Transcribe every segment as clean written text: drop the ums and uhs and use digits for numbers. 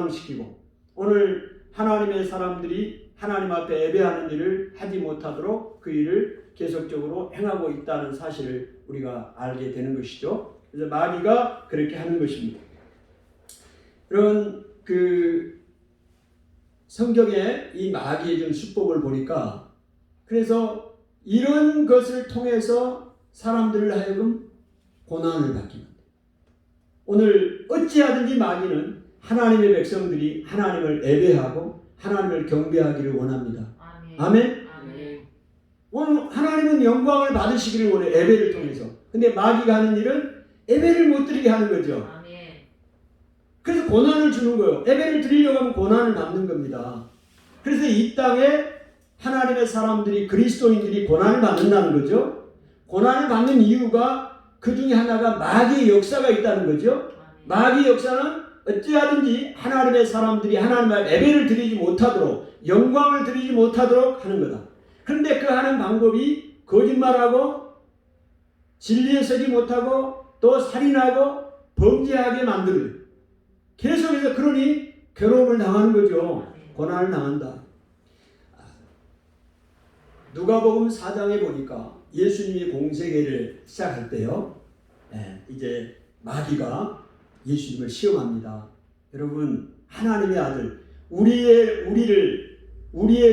시키고 오늘 하나님의 사람들이 하나님 앞에 예배하는 일을 하지 못하도록 그 일을 계속적으로 행하고 있다는 사실을 우리가 알게 되는 것이죠. 그래서 마귀가 그렇게 하는 것입니다. 여러분, 성경에 이 마귀의 좀 수법을 보니까 그래서 이런 것을 통해서 사람들을 하여금 고난을 받게 합니다. 오늘 어찌하든지 마귀는 하나님의 백성들이 하나님을 예배하고 하나님을 경배하기를 원합니다. 아멘? 아멘. 오늘 하나님은 영광을 받으시기를 원해, 예배를 통해서. 근데 마귀가 하는 일은 예배를 못 드리게 하는 거죠. 아멘. 그래서 고난을 주는 거예요. 예배를 드리려고 하면 고난을 받는 겁니다. 그래서 이 땅에 하나님의 사람들이, 그리스도인들이 고난을 받는다는 거죠. 고난을 받는 이유가 그 중에 하나가 마귀의 역사가 있다는 거죠. 마귀의 역사는 어찌하든지 하나님의 사람들이 하나님의 예배를 드리지 못하도록, 영광을 드리지 못하도록 하는 거다. 그런데 그 하는 방법이 거짓말하고 진리에 서지 못하고 또 살인하고 범죄하게 만들어요. 계속해서 그러니 괴로움을 당하는 거죠. 고난을 당한다. 누가복음 4장에 보니까 예수님이 공생애를 시작할 때요, 이제 마귀가 예수님을 시험합니다. 여러분, 하나님의 아들, 우리의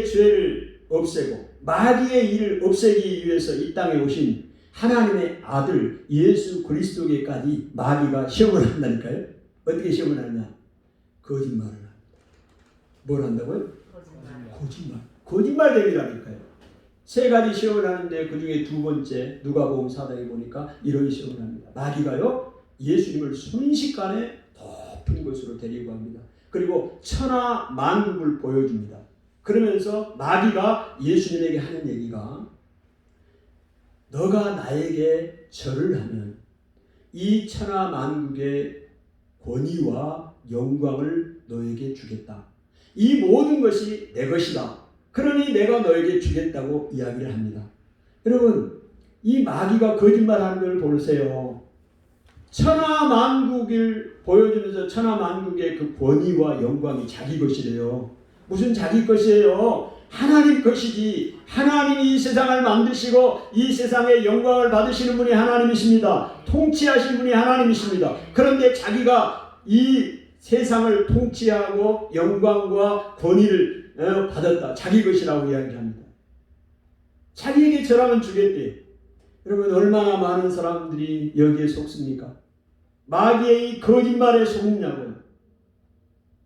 죄를 없애고 마귀의 일을 없애기 위해서 이 땅에 오신 하나님의 아들 예수 그리스도에게까지 마귀가 시험을 한다니까요. 어떻게 시험을 하냐? 거짓말을 합니다. 뭘 한다고요? 거짓말 대기라니까요. 세 가지 시험을 하는데 그 중에 두 번째 누가복음 4장에 보니까 이런 시험을 합니다. 마귀가요, 예수님을 순식간에 높은 곳으로 데리고 갑니다. 그리고 천하 만국을 보여줍니다. 그러면서 마귀가 예수님에게 하는 얘기가, 너가 나에게 절을 하면 이 천하 만국의 권위와 영광을 너에게 주겠다. 이 모든 것이 내 것이다. 그러니 내가 너에게 주겠다고 이야기를 합니다. 여러분, 이 마귀가 거짓말하는 걸 보세요. 천하 만국을 보여주면서 천하 만국의 그 권위와 영광이 자기 것이래요. 무슨 자기 것이에요? 하나님 것이지. 하나님이 이 세상을 만드시고 이 세상의 영광을 받으시는 분이 하나님이십니다. 통치하신 분이 하나님이십니다. 그런데 자기가 이 세상을 통치하고 영광과 권위를 받았다. 자기 것이라고 이야기합니다. 자기에게 절하면 주겠대요. 여러분, 얼마나 많은 사람들이 여기에 속습니까? 마귀의 거짓말에 속냐고요.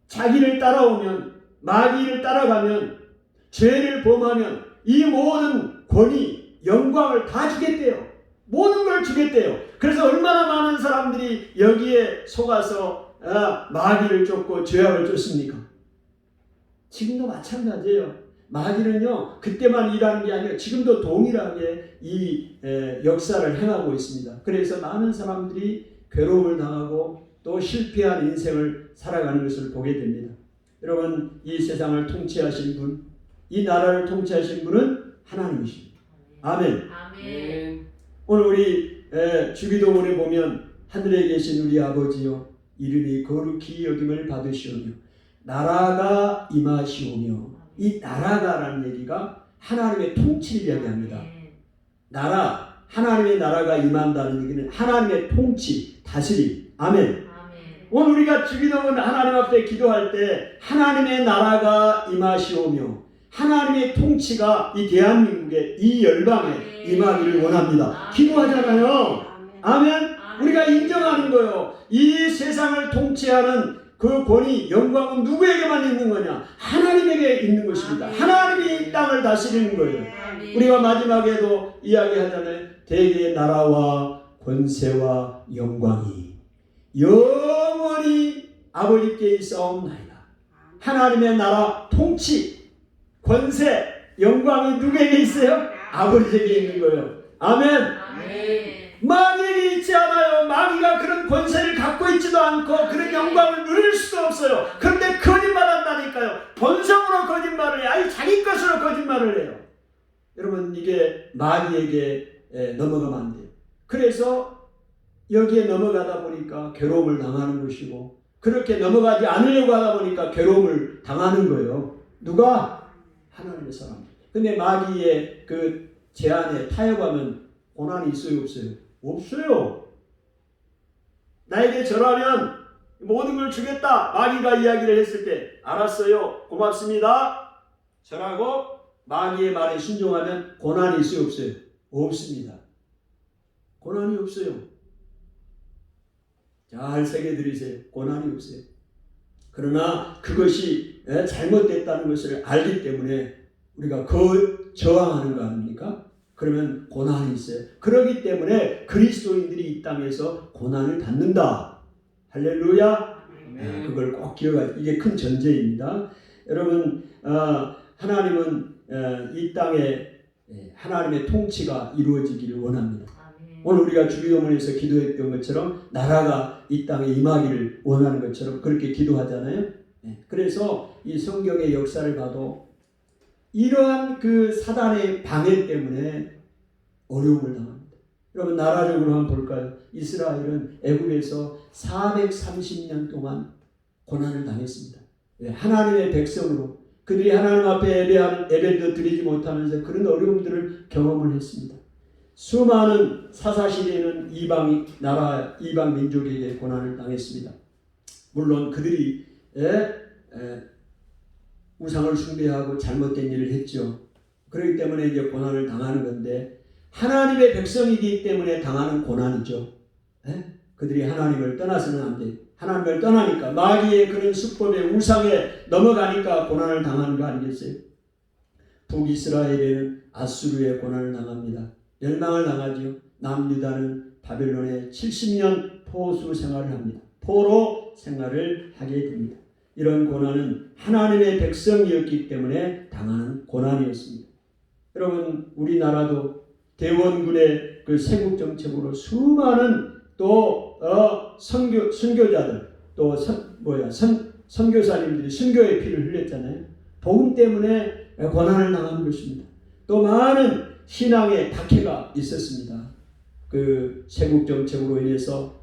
자기를 따라오면, 마귀를 따라가면, 죄를 범하면 이 모든 권위, 영광을 다 주겠대요. 모든 걸 주겠대요. 그래서 얼마나 많은 사람들이 여기에 속아서 마귀를 쫓고 죄악을 쫓습니까? 지금도 마찬가지예요. 마귀는요, 그때만 일하는 게 아니라 지금도 동일하게 이 역사를 행하고 있습니다. 그래서 많은 사람들이 괴로움을 당하고 또 실패한 인생을 살아가는 것을 보게 됩니다. 여러분, 이 세상을 통치하신 분, 이 나라를 통치하신 분은 하나님이십니다. 아멘. 아멘. 오늘 우리 주기도문에 보면, 하늘에 계신 우리 아버지여, 이름이 거룩히 여김을 받으시오며 나라가 임하시오며, 이 나라가라는 얘기가 하나님의 통치를 이야기합니다. 나라, 하나님의 나라가 임한다는 얘기는 하나님의 통치, 다스림. 아멘. 오늘 우리가 주기도문 하나님 앞에 기도할 때 하나님의 나라가 임하시오며 하나님의 통치가 이 대한민국에, 이 열방에 임하기를 원합니다. 기도하잖아요. 아멘. 우리가 인정하는 거예요. 이 세상을 통치하는 그 권위, 영광은 누구에게만 있는 거냐? 하나님에게 있는 것입니다. 하나님이 이 땅을 다스리는 거예요. 우리가 마지막에도 이야기하잖아요. 대개의 나라와 권세와 영광이 영원히 아버지께 있사옵나이다. 하나님의 나라, 통치, 권세, 영광이 누구에게 있어요? 아버지에게 있는 거예요. 아멘. 마귀에게 있지 않아요. 마귀가 그런 권세를 갖고 있지도 않고 그런 영광을 누릴 수도 없어요. 그런데 거짓말한다니까요. 본성으로 거짓말을 해요. 아니, 자기 것으로 거짓말을 해요. 여러분, 이게 마귀에게 넘어가면 안 돼요. 그래서 여기에 넘어가다 보니까 괴로움을 당하는 것이고 그렇게 넘어가지 않으려고 하다 보니까 괴로움을 당하는 거예요. 누가? 하나님의 사람. 근데 마귀의 그 제안에 타협하면 고난이 있어요, 없어요? 없어요. 나에게 절하면 모든 걸 주겠다. 마귀가 이야기를 했을 때 알았어요. 고맙습니다. 절하고 마귀의 말에 순종하면 고난이 있어요, 없어요? 없습니다. 고난이 없어요. 잘 새겨들으세요. 고난이 없어요. 그러나 그것이 잘못됐다는 것을 알기 때문에 우리가 저항하는 거 아닙니까? 그러면 고난이 있어요. 그렇기 때문에 그리스도인들이 이 땅에서 고난을 받는다. 할렐루야. 그걸 꼭 기억하세요. 이게 큰 전제입니다. 여러분, 하나님은 이 땅에 하나님의 통치가 이루어지기를 원합니다. 오늘 우리가 주기도문에서 기도했던 것처럼 나라가 이 땅에 임하기를 원하는 것처럼 그렇게 기도하잖아요. 그래서 이 성경의 역사를 봐도 이러한 그 사단의 방해 때문에 어려움을 당합니다. 여러분, 나라적으로 한번 볼까요? 이스라엘은 애굽에서 430년 동안 고난을 당했습니다. 하나님의 백성으로 그들이 하나님 앞에 예배도 드리지 못하면서 그런 어려움들을 경험을 했습니다. 수많은 사사시대에는 이방 민족에게 고난을 당했습니다. 물론 그들이 우상을 숭배하고 잘못된 일을 했죠. 그렇기 때문에 이제 고난을 당하는 건데 하나님의 백성이기 때문에 당하는 고난이죠. 그들이 하나님을 떠나서는 안 돼요. 하나님을 떠나니까 마귀의 그런 수법의 우상에 넘어가니까 고난을 당하는 거 아니겠어요? 북이스라엘에는 아수르의 고난을 당합니다. 멸망을 당하죠. 남유다는 바벨론에 70년 포수 생활을 합니다. 포로 생활을 하게 됩니다. 이런 고난은 하나님의 백성이었기 때문에 당하는 고난이었습니다. 여러분, 우리나라도 대원군의 그 세국 정책으로 수많은 또 선교자들 또 선교사님들이 선교의 피를 흘렸잖아요. 복음 때문에 고난을 당한 것입니다. 또 많은 신앙의 박해가 있었습니다. 그 세국 정책으로 인해서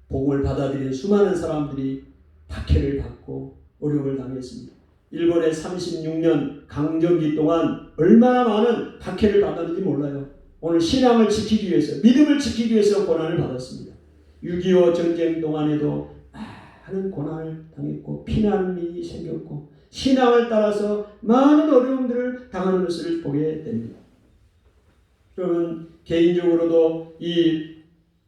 복음을 받아들인 수많은 사람들이 박해를 받고 어려움을 당했습니다. 일본의 36년 강점기 동안 얼마나 많은 박해를 받았는지 몰라요. 오늘 신앙을 지키기 위해서, 믿음을 지키기 위해서 고난을 받았습니다. 6.25 전쟁 동안에도 많은 고난을 당했고 피난민이 생겼고 신앙을 따라서 많은 어려움들을 당하는 것을 보게 됩니다. 여러분, 개인적으로도 이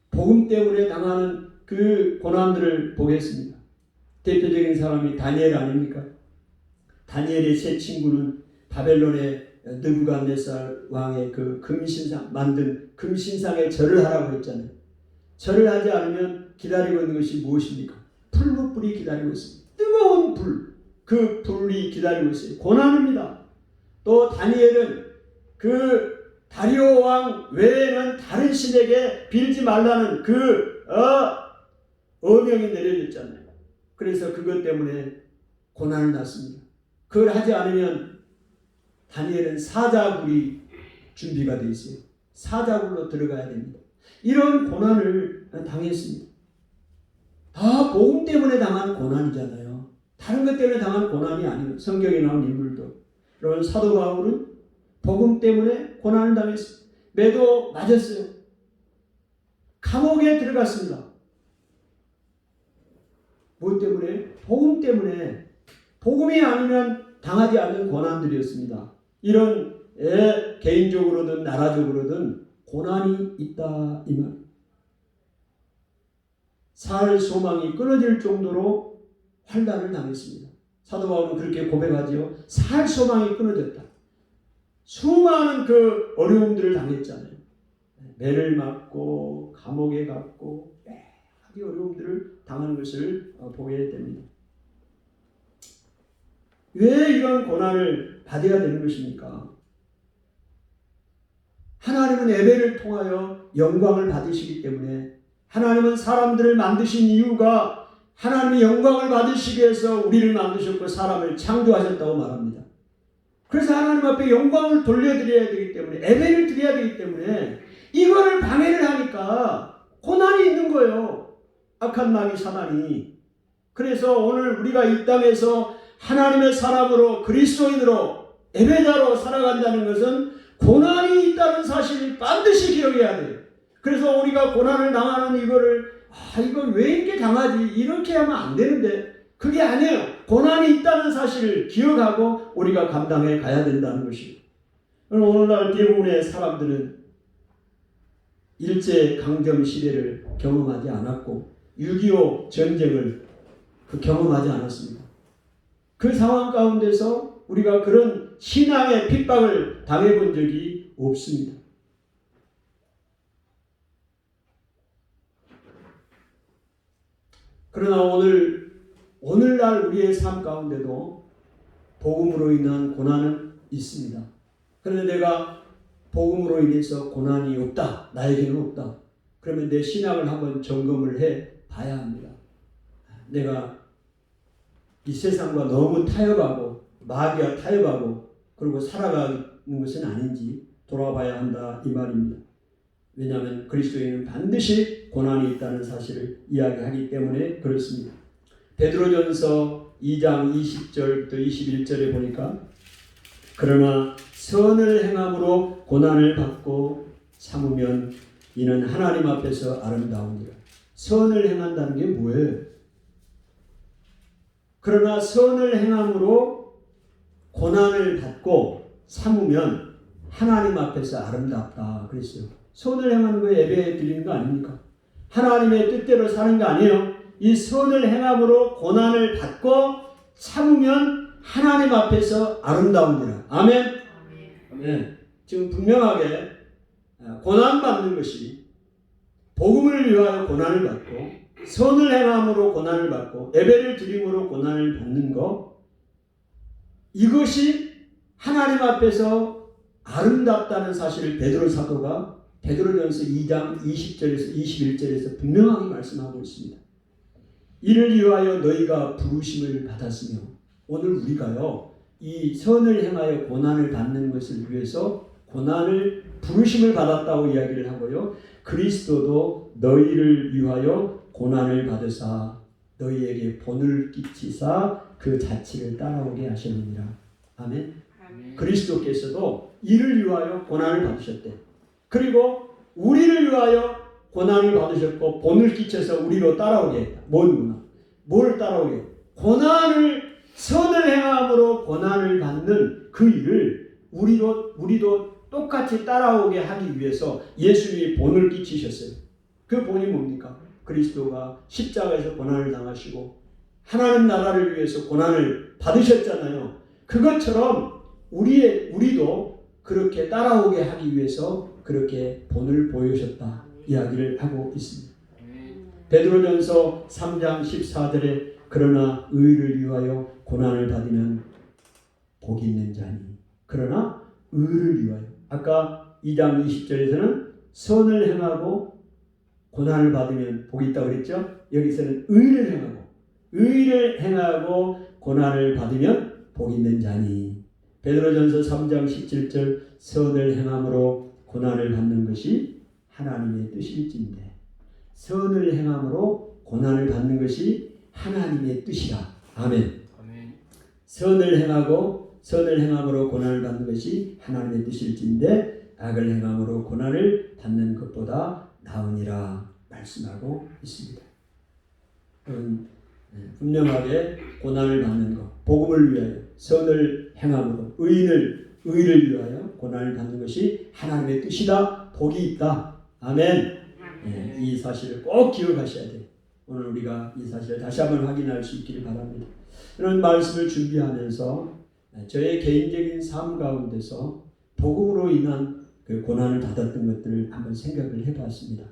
복음 때문에 당하는 그 고난들을 보겠습니다. 대표적인 사람이 다니엘 아닙니까? 다니엘의 세 친구는 바벨론의 느부갓네살 왕의 그 금신상 만든 금신상에 절을 하라고 했잖아요. 절을 하지 않으면 기다리고 있는 것이 무엇입니까? 풀무불이 기다리고 있습니다. 뜨거운 불, 그 불이 기다리고 있어요. 고난입니다. 또 다니엘은 그 다리오 왕 외에는 다른 신에게 빌지 말라는 그 어명이 내려졌잖아요. 그래서 그것 때문에 고난을 났습니다. 그걸 하지 않으면 다니엘은 사자굴이 준비가 되어 있어요. 사자굴로 들어가야 됩니다. 이런 고난을 당했습니다. 다 복음 때문에 당한 고난이잖아요. 다른 것 때문에 당한 고난이 아니에요. 성경에 나온 인물도. 여러분, 사도 바울은 복음 때문에 고난을 당했습니다. 매도 맞았어요. 감옥에 들어갔습니다. 무엇 때문에? 복음 때문에. 복음이 아니면 당하지 않는 고난들이었습니다. 이런 개인적으로든 나라적으로든 고난이 있다 이 말. 살 소망이 끊어질 정도로 환난을 당했습니다. 사도 바울은 그렇게 고백하지요. 살 소망이 끊어졌다. 수많은 그 어려움들을 당했잖아요. 매를 맞고 감옥에 갔고 이 어려움들을 당하는 것을 보게 됩니다. 왜 이런 고난을 받아야 되는 것입니까? 하나님은 예배를 통하여 영광을 받으시기 때문에, 하나님은 사람들을 만드신 이유가 하나님이 영광을 받으시기 위해서 우리를 만드셨고 사람을 창조하셨다고 말합니다. 그래서 하나님 앞에 영광을 돌려드려야 되기 때문에, 예배를 드려야 되기 때문에 이거를 방해를 하니까 고난이 있는 거예요. 악한 마귀 사단이 그래서 오늘 우리가 이 땅에서 하나님의 사람으로 그리스도인으로 예배자로 살아간다는 것은 고난이 있다는 사실을 반드시 기억해야 돼요. 그래서 우리가 고난을 당하는 이거를 이거 왜 이렇게 당하지? 이렇게 하면 안 되는데 그게 아니에요. 고난이 있다는 사실을 기억하고 우리가 감당해 가야 된다는 것입니다. 오늘날 대부분의 사람들은 일제강점 시대를 경험하지 않았고 6.25 전쟁을 경험하지 않았습니다. 그 상황 가운데서 우리가 그런 신앙의 핍박을 당해본 적이 없습니다. 그러나 오늘날 우리의 삶 가운데도 복음으로 인한 고난은 있습니다. 그런데 내가 복음으로 인해서 고난이 없다, 나에게는 없다. 그러면 내 신앙을 한번 점검을 해 봐야 합니다. 내가 이 세상과 너무 타협하고 마귀와 타협하고 그리고 살아가는 것은 아닌지 돌아봐야 한다 이 말입니다. 왜냐하면 그리스도인은 반드시 고난이 있다는 사실을 이야기하기 때문에 그렇습니다. 베드로전서 2장 20절부터 21절에 보니까 그러나 선을 행함으로 고난을 받고 참으면 이는 하나님 앞에서 아름다우니라. 선을 행한다는 게 뭐예요? 그러나 선을 행함으로 고난을 받고 참으면 하나님 앞에서 아름답다 그랬어요. 선을 행하는 거에 예배 드리는 거 아닙니까? 하나님의 뜻대로 사는 거 아니에요. 이 선을 행함으로 고난을 받고 참으면 하나님 앞에서 아름다우니라. 아멘. 아멘. 지금 분명하게 고난받는 것이 복음을 위하여 고난을 받고 선을 행함으로 고난을 받고 예배를 드림으로 고난을 받는 것, 이것이 하나님 앞에서 아름답다는 사실을 베드로 사도가 베드로전서 2장 20절에서 21절에서 분명하게 말씀하고 있습니다. 이를 위하여 너희가 부르심을 받았으며, 오늘 우리가요 이 선을 행하여 고난을 받는 것을 위해서 고난을 부르심을 받았다고 이야기를 하고요, 그리스도도 너희를 위하여 고난을 받으사 너희에게 본을 끼치사 그 자취를 따라오게 하셨느니라. 아멘. 그리스도께서도 이를 위하여 고난을 받으셨대. 그리고 우리를 위하여 고난을 받으셨고 본을 끼쳐서 우리로 따라오게 했다. 뭘 따라오게? 고난을, 선을 행함으로 고난을 받는 그 일을 우리도 똑같이 따라오게 하기 위해서 예수님이 본을 끼치셨어요. 그 본이 뭡니까? 그리스도가 십자가에서 고난을 당하시고 하나님 나라를 위해서 고난을 받으셨잖아요. 그것처럼 우리도 그렇게 따라오게 하기 위해서 그렇게 본을 보여주셨다 이야기를 하고 있습니다. 베드로전서 3장 14절에 그러나 의를 위하여 고난을 받으면 복이 있는 자니, 그러나 의를 위하여, 아까 2장 20절에서는 선을 행하고 고난을 받으면 복이 있다고 그랬죠. 여기서는 의를 행하고 고난을 받으면 복이 있는 자니, 베드로전서 3장 17절 선을 행함으로 고난을 받는 것이 하나님의 뜻일진데, 선을 행함으로 고난을 받는 것이 하나님의 뜻이라. 아멘. 선을 행함으로 고난을 받는 것이 하나님의 뜻일진데 악을 행함으로 고난을 받는 것보다 나으니라 말씀하고 있습니다. 분명하게 고난을 받는 것, 복음을 위하여 선을 행함으로 의를 위하여 고난을 받는 것이 하나님의 뜻이다. 복이 있다. 아멘. 이 사실을 꼭 기억하셔야 돼요. 오늘 우리가 이 사실을 다시 한번 확인할 수 있기를 바랍니다. 이런 말씀을 준비하면서 저의 개인적인 삶 가운데서 복음으로 인한 그 고난을 받았던 것들을 한번 생각을 해봤습니다.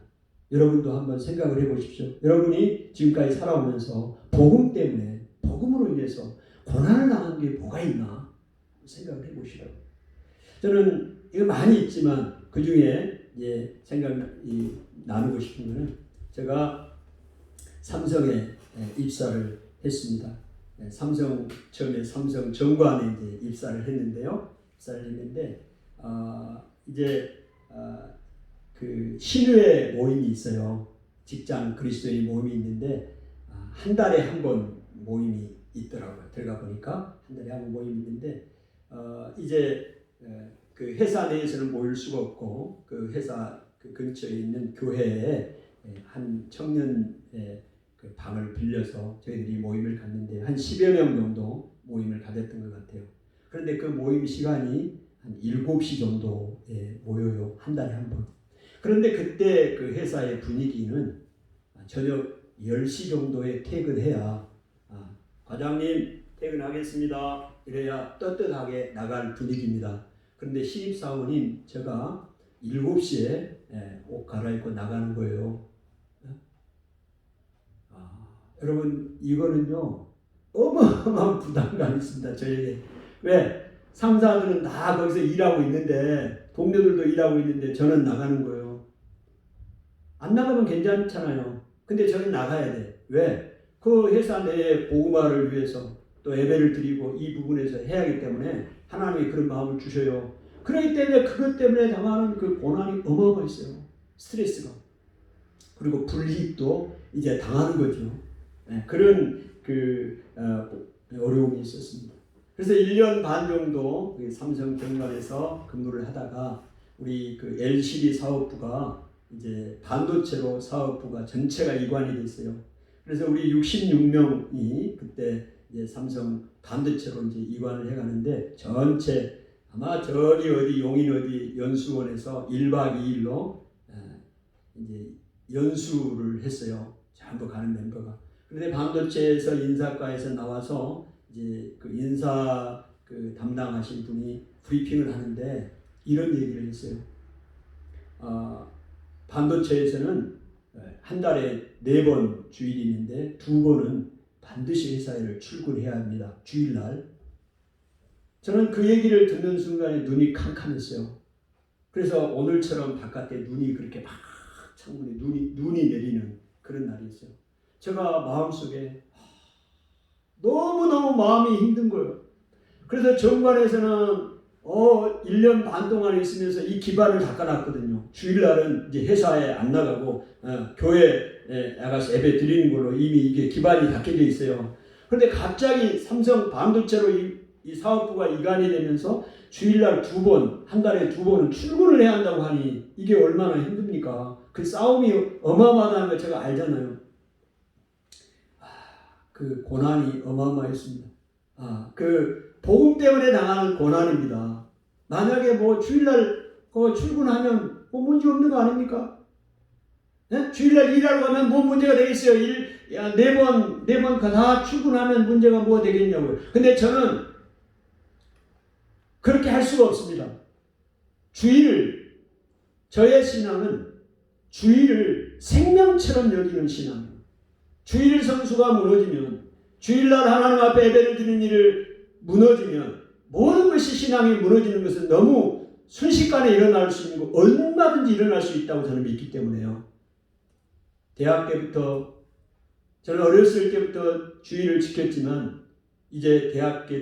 여러분도 한번 생각을 해보십시오. 여러분이 지금까지 살아오면서 복음 때문에, 복음으로 인해서 고난을 당한 게 뭐가 있나 생각을 해보시라고. 저는 이거 많이 있지만 그 중에 나누고 싶은 것은, 제가 삼성에 입사를 했습니다. 처음에 삼성 정관에 이제 입사를 했는데요. 그 신우회 모임이 있어요. 직장 그리스도인 모임이 있는데 한 달에 한 번 모임이 있더라고요. 들어가 보니까 한 달에 한 번 모임이 있는데 이제 그 회사 내에서는 모일 수가 없고 그 회사 그 근처에 있는 교회에 한 청년의 그 방을 빌려서 저희들이 모임을 갖는데 한 10여 명 정도 모임을 가졌던 것 같아요. 그런데 그 모임 시간이 한 7시 정도에 모여요. 한 달에 한 번. 그런데 그때 그 회사의 분위기는 저녁 10시 정도에 퇴근해야 과장님 퇴근하겠습니다. 이래야 떳떳하게 나갈 분위기입니다. 그런데 신입사원인 제가 7시에 옷 갈아입고 나가는 거예요. 여러분 이거는요 어마어마한 부담감이 있습니다. 저에게. 왜? 상사들은 다 거기서 일하고 있는데 동료들도 일하고 있는데 저는 나가는 거예요. 안 나가면 괜찮잖아요. 근데 저는 나가야 돼. 왜? 그 회사 내에 복음화를 위해서 또 예배를 드리고 이 부분에서 해야 하기 때문에 하나님이 그런 마음을 주셔요. 그렇기 때문에 그것 때문에 당하는 그 고난이 어마어마했어요. 스트레스가. 그리고 불이익도 이제 당하는 거죠. 그런 그 어려움이 있었습니다. 그래서 1년 반 정도 삼성 병관에서 근무를 하다가 우리 그 LCD 사업부가 이제 반도체로 사업부가 전체가 이관이 됐어요. 그래서 우리 66명이 그때 이제 삼성 반도체로 이제 이관을 해가는데 전체 아마 저기 어디 용인 어디 연수원에서 1박 2일로 이제 연수를 했어요. 전부 가는 멤버가. 그런데 반도체에서 인사과에서 나와서 이제 그 인사 그 담당하신 분이 브리핑을 하는데 이런 얘기를 했어요. 반도체에서는 한 달에 4번 주일이 있는데 2번은 반드시 회사에 출근해야 합니다. 주일날. 저는 그 얘기를 듣는 순간에 눈이 캄캄했어요. 그래서 오늘처럼 바깥에 눈이 그렇게 막 창문에 눈이 내리는 그런 날이었어요. 제가 마음속에 너무너무 마음이 힘든 거예요. 그래서 정관에서는 1년 반 동안 있으면서 이 기반을 닦아놨거든요. 주일날은 이제 회사에 안 나가고 교회에 나가서 예배 드리는 걸로 이미 이게 기반이 닦여져 있어요. 그런데 갑자기 삼성 반도체로 이 사업부가 이관이 되면서 주일날 2번, 한 달에 2번은 출근을 해야 한다고 하니 이게 얼마나 힘듭니까? 그 싸움이 어마어마하다는 걸 제가 알잖아요. 그 고난이 어마어마했습니다. 그 복음 때문에 당하는 고난입니다. 만약에 뭐 주일날 출근하면 뭐 문제 없는 거 아닙니까? 네? 주일날 일하러 가면 뭐 문제가 되겠어요? 4번 다 출근하면 문제가 뭐 되겠냐고요. 근데 저는 그렇게 할 수가 없습니다. 저의 신앙은 주일을 생명처럼 여기는 신앙이에요. 주일 성수가 무너지면, 주일날 하나님 앞에 예배를 드리는 일을 무너지면 모든 것이 신앙이 무너지는 것은 너무 순식간에 일어날 수 있는 거 얼마든지 일어날 수 있다고 저는 믿기 때문에요. 대학 때부터 저는 어렸을 때부터 주일을 지켰지만 이제 대학교에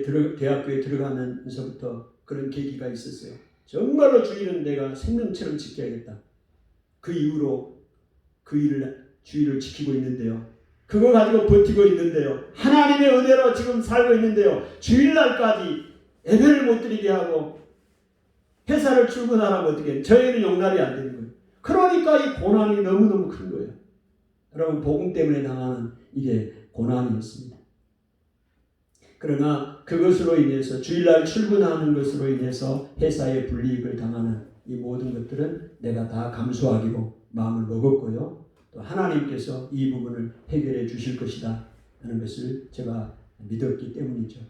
들어가면서부터 그런 계기가 있었어요. 정말로 주일은 내가 생명처럼 지켜야겠다. 그 이후로 주일을 지키고 있는데요. 그거 가지고 버티고 있는데요. 하나님의 은혜로 지금 살고 있는데요. 주일날까지 예배를 못 드리게 하고 회사를 출근하라고 어떻게 저희는 용납이 안 되는 거예요. 그러니까 이 고난이 너무너무 큰 거예요. 여러분 복음 때문에 당하는 이게 고난이었습니다. 그러나 그것으로 인해서 주일날 출근하는 것으로 인해서 회사에 불이익을 당하는 이 모든 것들은 내가 다 감수하기로 마음을 먹었고요. 또 하나님께서 이 부분을 해결해 주실 것이다 하는 것을 제가 믿었기 때문이죠.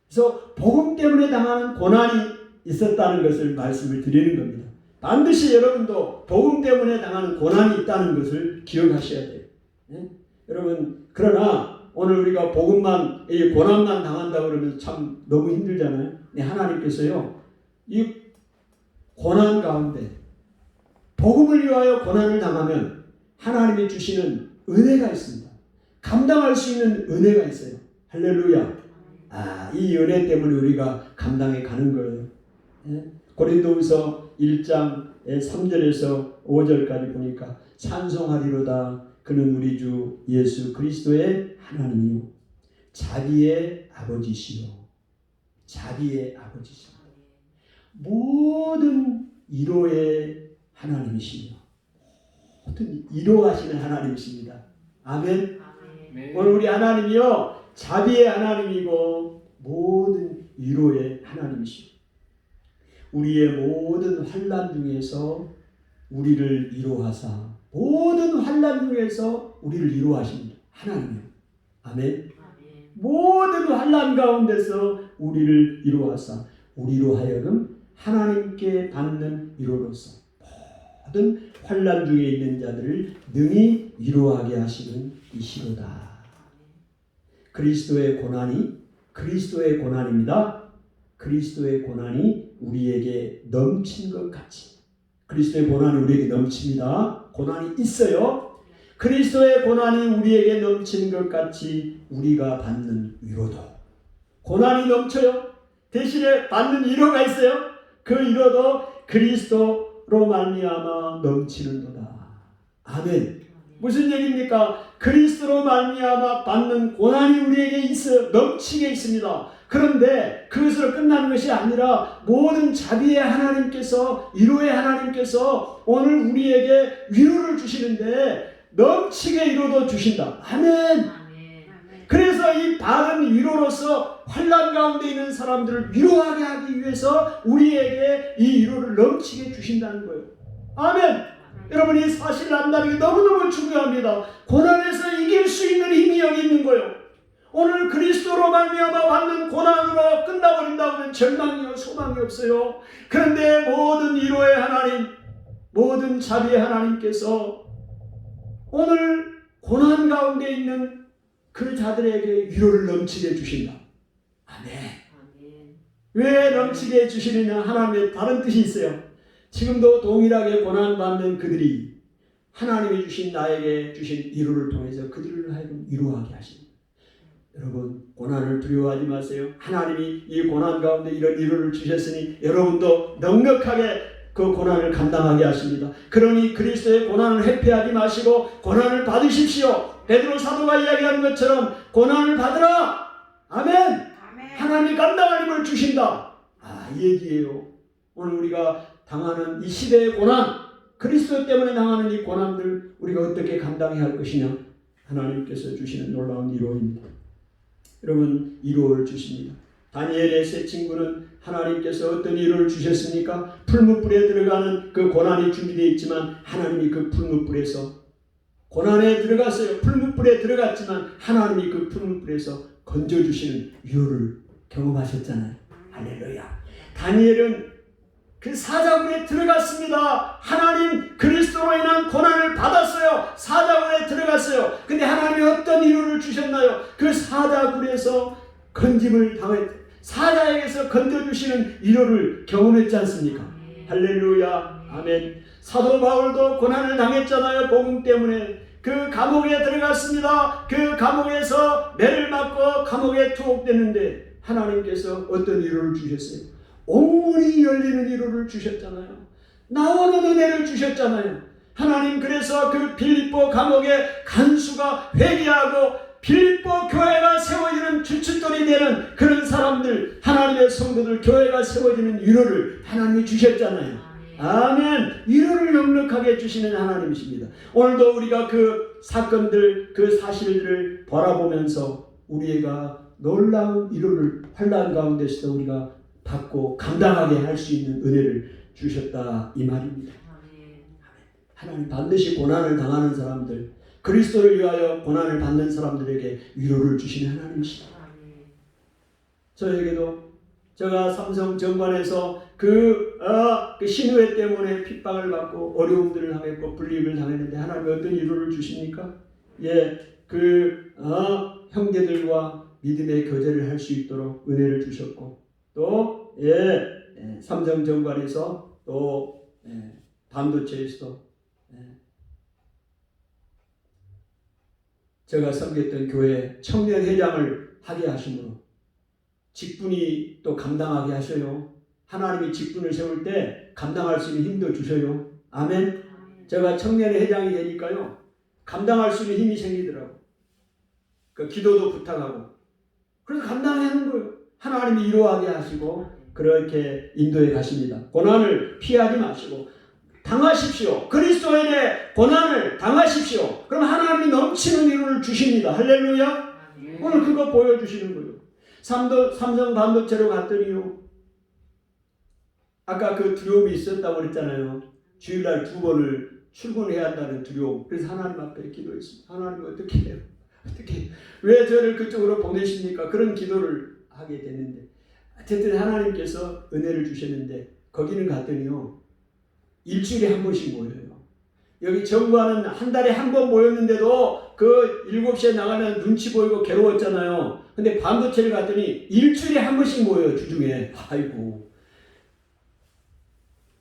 그래서 복음 때문에 당하는 고난이 있었다는 것을 말씀을 드리는 겁니다. 반드시 여러분도 복음 때문에 당하는 고난이 있다는 것을 기억하셔야 돼요. 네? 여러분 그러나 오늘 우리가 복음만 이 고난만 당한다 그러면 참 너무 힘들잖아요. 네, 하나님께서요 이 고난 가운데 복음을 위하여 고난을 당하면 하나님이 주시는 은혜가 있습니다. 감당할 수 있는 은혜가 있어요. 할렐루야. 이 은혜 때문에 우리가 감당해 가는 거예요. 네? 고린도후서 1장 3절에서 5절까지 보니까 찬송하리로다 그는 우리 주 예수 그리스도의 하나님이요 자비의 아버지시요 자비의 아버지시요 모든 위로의 하나님이시며 모든 위로하시는 하나님이십니다. 아멘. 네. 오늘 우리 하나님이요 자비의 하나님이고 모든 위로의 하나님이시오. 우리의 모든 환난 중에서 우리를 위로하사 모든 환난 중에서 우리를 위로하십니다. 하나님이요. 아멘. 모든 환난 가운데서 우리를 위로하사 우리로 하여금 하나님께 받는 위로로서 모든 환난 중에 있는 자들을 능히 위로하게 하시는 이시로다. 그리스도의 고난입니다. 그리스도의 고난이 우리에게 넘친 것 같이 그리스도의 고난이 우리에게 넘칩니다. 고난이 있어요. 그리스도의 고난이 우리에게 넘치는 것 같이 우리가 받는 위로도 고난이 넘쳐요. 대신에 받는 위로가 있어요. 그 위로도 그리스도로 말미암아 넘치는도다. 아멘. 무슨 얘기입니까? 그리스도로 말미암아 받는 고난이 우리에게 있어 넘치게 있습니다. 그런데 그것으로 끝나는 것이 아니라 모든 자비의 하나님께서 위로의 하나님께서 오늘 우리에게 위로를 주시는데 넘치게 위로도 주신다. 아멘. 그래서 이 받은 위로로서 환난 가운데 있는 사람들을 위로하게 하기 위해서 우리에게 이 위로를 넘치게 주신다는 거예요. 아멘. 여러분 이 사실을 안다는 게 너무너무 중요합니다. 고난에서 이길 수 있는 힘이 여기 있는 거예요. 오늘 그리스도로 말미암아 받는 고난으로 끝나버린다고 하면 절망이요 소망이 없어요. 그런데 모든 위로의 하나님, 모든 자비의 하나님께서 오늘 고난 가운데 있는 그 자들에게 위로를 넘치게 주신다. 아멘. 왜 넘치게 해주시느냐? 하나님의 다른 뜻이 있어요. 지금도 동일하게 고난받는 그들이 하나님이 주신 나에게 주신 위로를 통해서 그들을 하여금 위로하게 하십니다. 여러분 고난을 두려워하지 마세요. 하나님이 이 고난 가운데 이런 위로를 주셨으니 여러분도 넉넉하게 그 고난을 감당하게 하십니다. 그러니 그리스도의 고난을 회피하지 마시고 고난을 받으십시오. 베드로 사도가 이야기한 것처럼 고난을 받으라. 아멘. 하나님이 감당할 힘을 주신다. 이 얘기예요. 오늘 우리가 당하는 이 시대의 고난, 그리스도 때문에 당하는 이 고난들 우리가 어떻게 감당해야 할 것이냐? 하나님께서 주시는 놀라운 위로입니다. 여러분 위로를 주십니다. 다니엘의 세 친구는 하나님께서 어떤 위로를 주셨습니까? 풀무불에 들어가는 그 고난이 준비되어 있지만 하나님이 그 풀무불에서 고난에 들어갔어요. 풀무불에 들어갔지만 하나님이 그 풀무불에서 건져주시는 위로를 경험하셨잖아요. 할렐루야. 다니엘은 그 사자굴에 들어갔습니다. 하나님 그리스도로 인한 고난을 받았어요. 사자굴에 들어갔어요. 근데 하나님이 어떤 위로를 주셨나요? 그 사자굴에서 건짐을 당했 사자에게서 건져주시는 위로를 경험했지 않습니까? 할렐루야. 아멘. 사도 바울도 고난을 당했잖아요. 복음 때문에. 그 감옥에 들어갔습니다. 그 감옥에서 매를 맞고 감옥에 투옥됐는데 하나님께서 어떤 위로를 주셨어요? 온문이 열리는 위로를 주셨잖아요. 나오는 은혜를 주셨잖아요. 하나님 그래서 그 빌립보 감옥의 간수가 회개하고 빌립보 교회가 세워지는 주춧돌이 되는 그런 사람들, 하나님의 성도들 교회가 세워지는 위로를 하나님이 주셨잖아요. 아멘. 위로를 넉넉하게 주시는 하나님이십니다. 오늘도 우리가 그 사건들, 그 사실들을 바라보면서 우리가 놀라운 위로를 환난 가운데서도 우리가 받고 감당하게 할 수 있는 은혜를 주셨다 이 말입니다. 하나님 반드시 고난을 당하는 사람들, 그리스도를 위하여 고난을 받는 사람들에게 위로를 주시는 하나님이시다. 저에게도 제가 삼성 정관에서 그 신우회 때문에 핍박을 받고 어려움들을 당했고 불이익을 당했는데 하나님이 어떤 위로를 주십니까? 형제들과 믿음의 교제를 할 수 있도록 은혜를 주셨고 또 삼성 정관에서 또 반도체에서도 제가 섬겼던 교회 청년회장을 하게 하심으로 직분이 또 감당하게 하셔요. 하나님이 직분을 세울 때 감당할 수 있는 힘도 주셔요. 아멘. 제가 청년회장이 되니까요. 감당할 수 있는 힘이 생기더라고. 그 기도도 부탁하고. 그래서 감당하는 거예요. 하나님이 이루어하게 하시고 그렇게 인도해 가십니다. 고난을 피하지 마시고 당하십시오. 그리스도인의 고난을 당하십시오. 그럼 하나님이 넘치는 위로를 주십니다. 할렐루야. 오늘 그거 보여주시는 거예요. 삼성 반도체로 갔더니요. 아까 그 두려움이 있었다고 그랬잖아요. 주일날 2번을 출근해야 한다는 두려움. 그래서 하나님 앞에 기도했습니다. 하나님 어떻게 해요? 어떻게 왜 저를 그쪽으로 보내십니까? 그런 기도를 하게 됐는데 어쨌든 하나님께서 은혜를 주셨는데 거기는 갔더니요. 일주일에 한 번씩 모여요. 여기 정부하는 한 달에 한 번 모였는데도 그 7시에 나가면 눈치 보이고 괴로웠잖아요. 근데 반도체를 갔더니 일주일에 한 번씩 모여요. 주중에. 아이고.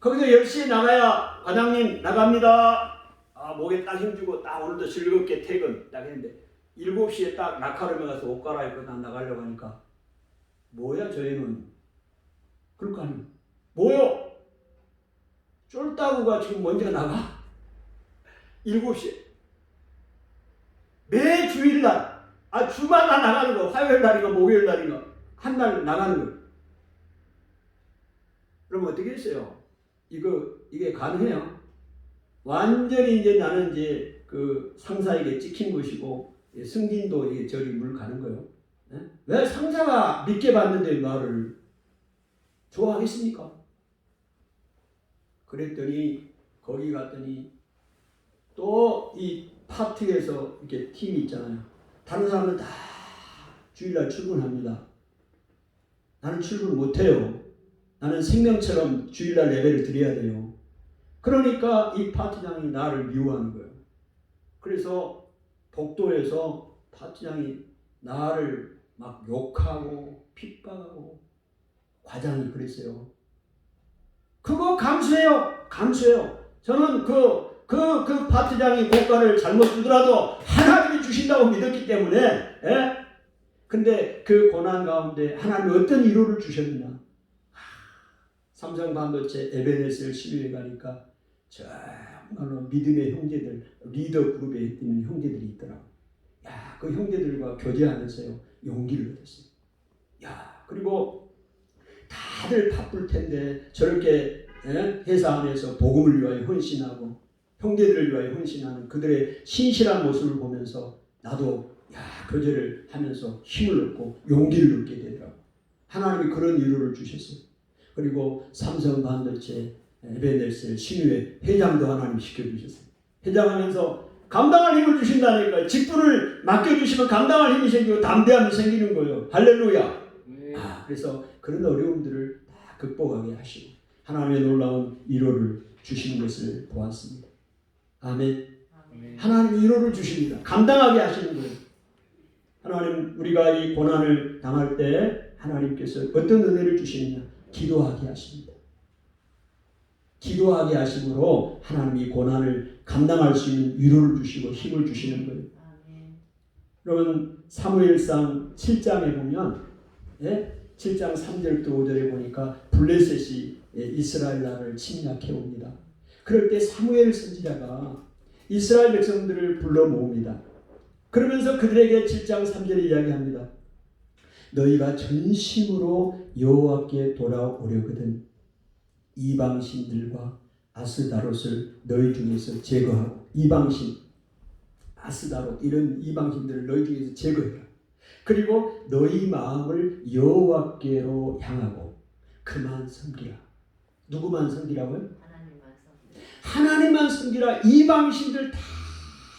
거기서 10시에 나가야 과장님 나갑니다. 목에 딱 힘주고 딱 오늘도 즐겁게 퇴근 딱 했는데 7시에 딱 낙하루에 가서 옷 갈아입고 딱 나가려고 하니까 뭐야 저희는 그럴 거 아니에요. 뭐요? 쫄따구가 지금 먼저 나가? 7시에 매 주일날 주마다 나가는 거 화요일날인가 목요일날인가 한 날 나가는 거. 그럼 어떻게 했어요? 이게 가능해요? 완전히 이제 나는 이제 그 상사에게 찍힌 것이고 승진도 이게 저리 물 가는 거예요. 네? 왜 상사가 믿게 봤는데 나를 좋아하겠습니까? 그랬더니 거기 갔더니 또 이 파트에서 이렇게 팀이 있잖아요. 다른 사람은 다 주일날 출근합니다. 나는 출근 못해요. 나는 생명처럼 주일날 예배를 드려야 돼요. 그러니까 이 파트장이 나를 미워하는 거예요. 그래서 복도에서 파트장이 나를 막 욕하고 핍박하고 과장이 그랬어요. 그거 감수해요. 저는 그 파트장이 고가를 잘못 주더라도 하나님이 주신다고 믿었기 때문에, 예? 근데 그 고난 가운데 하나님이 어떤 위로를 주셨느냐? 삼성 반도체 에베네셀 시위에 가니까 정말로 믿음의 형제들, 리더 그룹에 있는 형제들이 있더라고. 야, 그 형제들과 교제하면서요 용기를 얻었어요. 야, 그리고 다들 바쁠 텐데 저렇게 회사 안에서 복음을 위하여 헌신하고 형제들을 위하여 헌신하는 그들의 신실한 모습을 보면서 나도 교제를 하면서 힘을 얻고 용기를 얻게 되더라고. 하나님이 그런 위로를 주셨어요. 그리고 삼성 반도체 에베네셀 신유회 회장도 하나님 시켜주셨어요. 회장하면서 감당할 힘을 주신다니까요. 직분을 맡겨주시면 감당할 힘이 생기고 담대함이 생기는 거예요. 할렐루야. 그래서 그런 어려움들을 다 극복하게 하시고 하나님의 놀라운 위로를 주시는 것을 보았습니다. 아멘. 하나님 위로를 주십니다. 감당하게 하시는 거예요. 하나님 우리가 이 고난을 당할 때 하나님께서 어떤 은혜를 주시느냐? 기도하게 하십니다. 기도하게 하심으로 하나님이 고난을 감당할 수 있는 위로를 주시고 힘을 주시는 거예요. 여러분 사무엘상 7장에 보면 7장 3절부터 5절에 보니까 블레셋이 이스라엘 나라를 침략해 옵니다. 그럴 때 사무엘 선지자가 이스라엘 백성들을 불러 모읍니다. 그러면서 그들에게 7장 3절에 이야기합니다. 너희가 전심으로 여호와께 돌아오려거든 이방신들과 아스다롯을 너희 중에서 제거하고 이방신, 아스다롯 이런 이방신들을 너희 중에서 제거해라. 그리고 너희 마음을 여호와께로 향하고 그만 섬기라. 누구만 섬기라고요? 하나님만 섬기라. 이방신들 다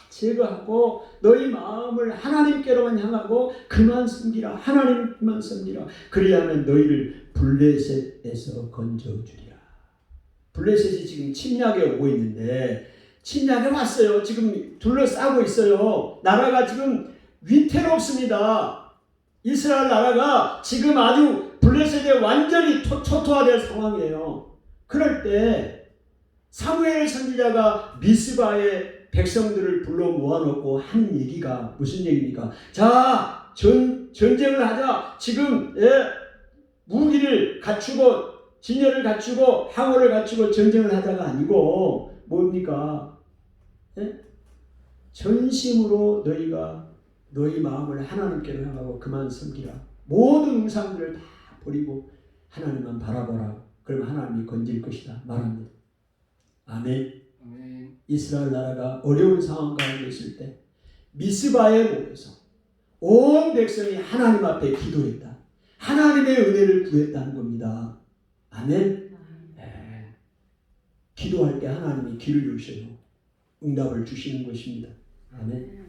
제거하고 너희 마음을 하나님께로만 향하고 그만 섬기라. 하나님만 섬기라. 그리하면 너희를 블레셋에서 건져주리라. 블레셋이 지금 침략에 오고 있는데 침략에 왔어요. 지금 둘러싸고 있어요. 나라가 지금 위태롭습니다. 이스라엘 나라가 지금 아주 블레셋에 완전히 초토화될 상황이에요. 그럴 때 사무엘 선지자가 미스바에 백성들을 불러 모아놓고 하는 얘기가 무슨 얘기입니까? 자, 전쟁을 하자. 지금 무기를 갖추고 진열을 갖추고 항우를 갖추고 전쟁을 하자가 아니고 뭡니까? 전심으로 너희가 너희 마음을 하나님께로 향하고 그만 섬기라. 모든 우상들을 다 버리고 하나님만 바라보라. 그럼 하나님이 건질 것이다 말합니다. 아멘. 아멘. 이스라엘 나라가 어려운 상황 가운데 있을 때 미스바에 모여서 온 백성이 하나님 앞에 기도했다. 하나님의 은혜를 구했다는 겁니다. 아멘. 네. 기도할 때 하나님이 귀를 여셔요. 응답을 주시는 것입니다. 아멘.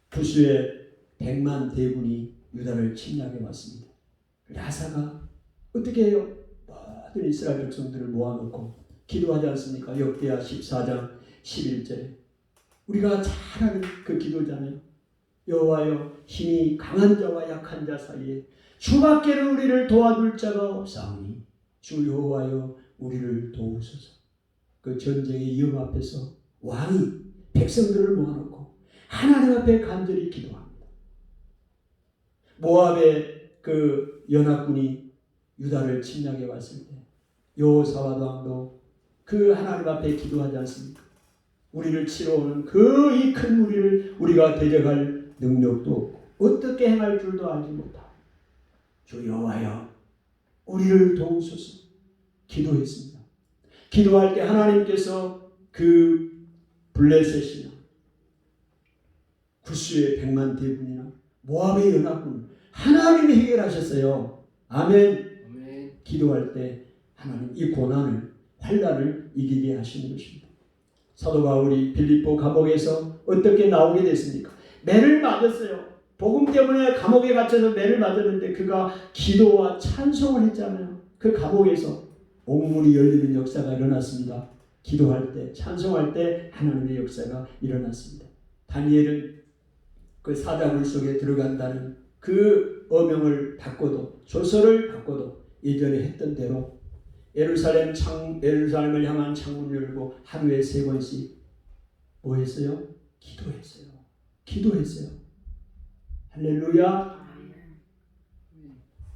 부수의 100만 대군이 유다를 침략해 왔습니다. 야사가 어떻게 해요? 모든 이스라엘 백성들을 모아놓고 기도하지 않습니까? 역대하 14장 11절에 우리가 잘 아는 그 기도잖아요. 여호와여, 힘이 강한 자와 약한 자 사이에 주밖에는 우리를 도와줄 자가 없사오니 주 여호와여 우리를 도우소서. 그 전쟁의 위험 앞에서 왕이 백성들을 모아놓고 하나님 앞에 간절히 기도합니다. 모압의 그 연합군이 유다를 침략해 왔을 때 여호사밧 왕도 그 하나님 앞에 기도하지 않습니까? 우리를 치러 오는 그 이 큰 무리를 우리가 대적할 능력도 없고 어떻게 행할 줄도 알지 못하고 주 여호와여 우리를 도우소서 기도했습니다. 기도할 때 하나님께서 그 블레셋이나 구스의 100만 대군이나 모압의 연합군 하나님이 해결하셨어요. 아멘. 아멘. 기도할 때 하나님 이 고난을 환난을 이기게 하시는 것입니다. 사도 바울이 빌립보 감옥에서 어떻게 나오게 됐습니까? 매를 맞았어요. 복음 때문에 감옥에 갇혀서 매를 맞았는데 그가 기도와 찬송을 했잖아요. 그 감옥에서 옥문이 열리는 역사가 일어났습니다. 기도할 때 찬송할 때 하나님의 역사가 일어났습니다. 다니엘은 그 사자굴 속에 들어간다는 그 어명을 받고도 조서를 받고도 예전에 했던 대로 예루살렘을 향한 창문을 열고 하루에 3번씩 뭐 했어요? 기도했어요. 할렐루야.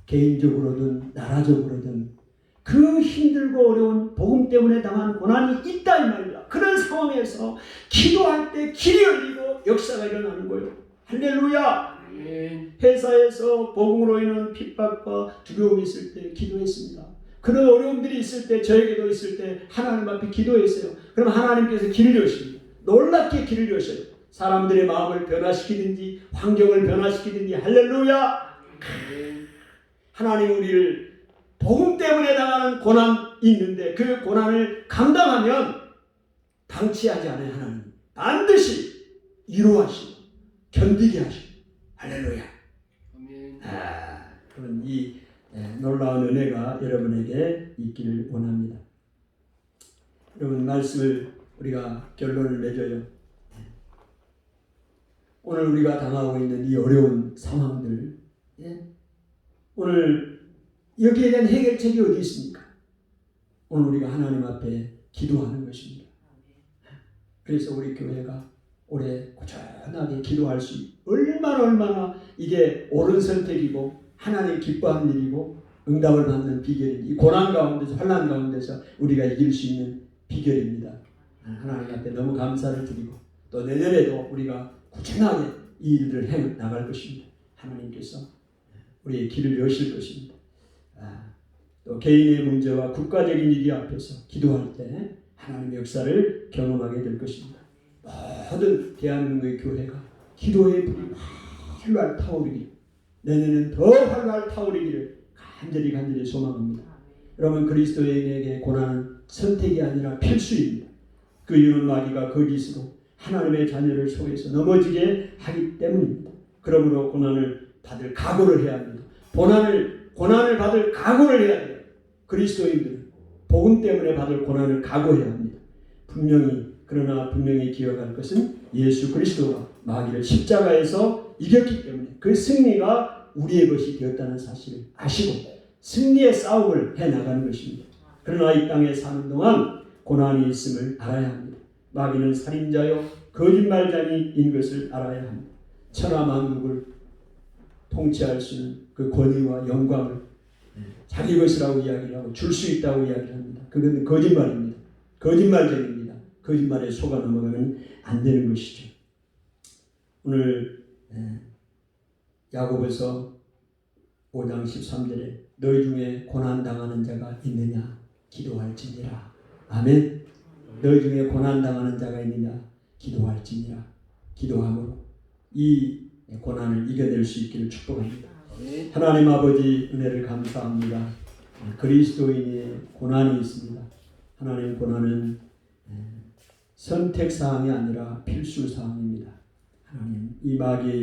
개인적으로든 나라적으로든 그 힘들고 어려운 복음 때문에 당한 고난이 있다 이 말이야. 그런 상황에서 기도할 때 길이 열리고 역사가 일어나는 거예요. 할렐루야. 회사에서 복음으로 인한 핍박과 두려움이 있을 때 기도했습니다. 그런 어려움들이 있을 때 저에게도 있을 때 하나님 앞에 기도했어요. 그럼 하나님께서 길을 여십니다. 놀랍게 길을 여셔요. 사람들의 마음을 변화시키든지 환경을 변화시키든지 할렐루야. 하나님 우리를 복음 때문에 당하는 고난이 있는데 그 고난을 감당하면 방치하지 않아요. 하나님 반드시 이루하시고 견디게 하시고 할렐루야. 그런 이 놀라운 은혜가 여러분에게 있기를 원합니다. 여러분 말씀을 우리가 결론을 맺어요. 오늘 우리가 당하고 있는 이 어려운 상황들, 오늘 여기에 대한 해결책이 어디 있습니까? 오늘 우리가 하나님 앞에 기도하는 것입니다. 그래서 우리 교회가 올해 꾸준하게 기도할 수 있고 얼마나 이게 옳은 선택이고 하나님 기뻐하는 일이고 응답을 받는 비결이 이 고난 가운데서 환난 가운데서 우리가 이길 수 있는 비결입니다. 하나님 앞에 너무 감사를 드리고 또 내년에도 우리가 꾸준하게 이 일을 해 나갈 것입니다. 하나님께서 우리의 길을 여실 것입니다. 또 개인의 문제와 국가적인 일이 앞에서 기도할 때 하나님의 역사를 경험하게 될 것입니다. 모든 대한민국의 교회가 기도의 불이 활활 타오르기 내년은 더 활활 타오르기를 간절히 소망합니다. 여러분 그리스도인에게 고난은 선택이 아니라 필수입니다. 그 이유는 마귀가 거짓으로 하나님의 자녀를 속에서 넘어지게 하기 때문입니다. 그러므로 고난을 받을 각오를 해야 합니다. 고난을 받을 각오를 해야 돼요. 그리스도인들은 복음 때문에 받을 고난을 각오해야 합니다. 그러나 분명히 기억할 것은 예수 그리스도가 마귀를 십자가에서 이겼기 때문에 그 승리가 우리의 것이 되었다는 사실을 아시고 승리의 싸움을 해나가는 것입니다. 그러나 이 땅에 사는 동안 고난이 있음을 알아야 합니다. 마귀는 살인자요 거짓말장이인 것을 알아야 합니다. 천하만국을 통치할 수 있는 그 권위와 영광을 자기 것이라고 이야기를 하고 줄 수 있다고 이야기를 합니다. 그건 거짓말입니다. 거짓말쟁입니다. 거짓말에 속아 넘어가면 안 되는 것이죠. 오늘 야고보서 5장 13절에 너희 중에 고난당하는 자가 있느냐 기도할지니라. 아멘. 너희 중에 고난당하는 자가 있느냐 기도할지니라. 기도함으로 이 고난을 이겨낼 수 있기를 축복합니다. 하나님 아버지 은혜를 감사합니다. 그리스도인의 고난이 있습니다. 하나님 고난은 선택사항이 아니라 필수사항입니다. 하나님 이 마귀의